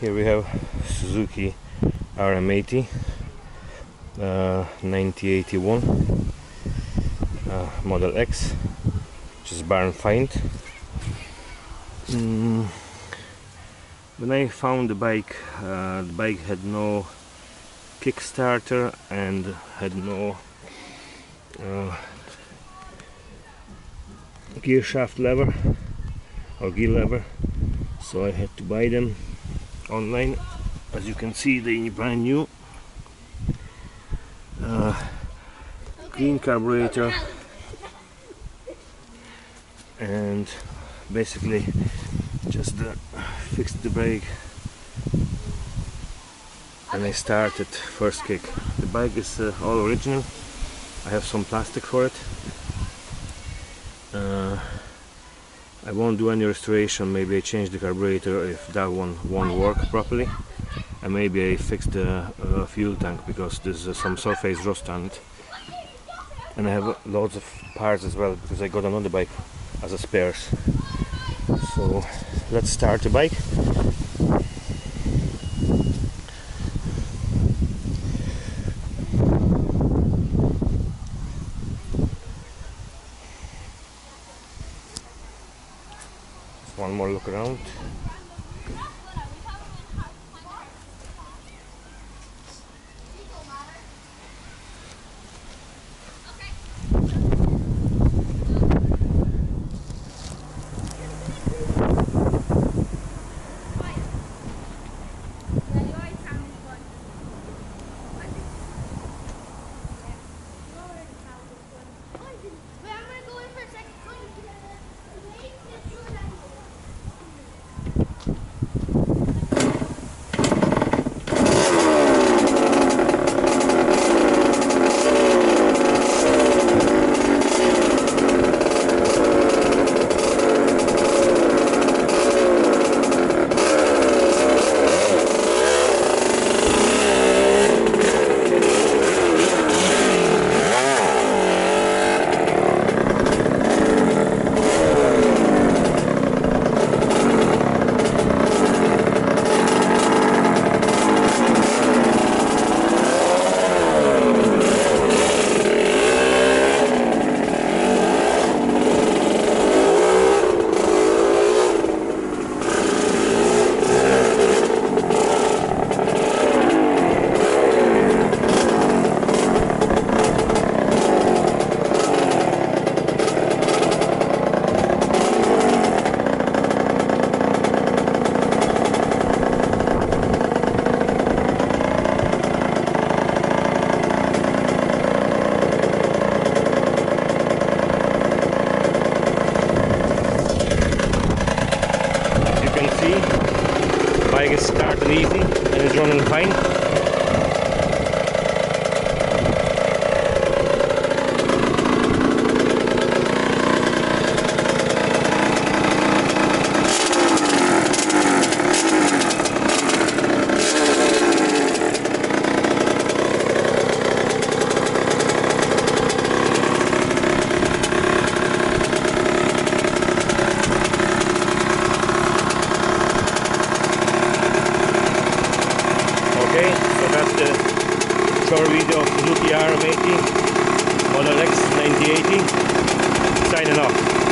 Here we have Suzuki RM80 9081 Model X, which is barn find. When I found the bike had no Kickstarter and had no gear shaft lever or gear lever, so I had to buy them online. As you can see, they brand new. Clean carburetor, and basically just fixed the brake and I started first kick. The bike is all original. I have some plastic for it. I won't do any restoration. Maybe I change the carburetor if that one won't work properly, and maybe I fix the fuel tank because there's some surface rust on it. And I have loads of parts as well because I got another bike as a spares. So let's start the bike. One more look around. Bike is started easy and is running fine. So that's the short video of Suzuki RM80 Model X 9080. Signing off.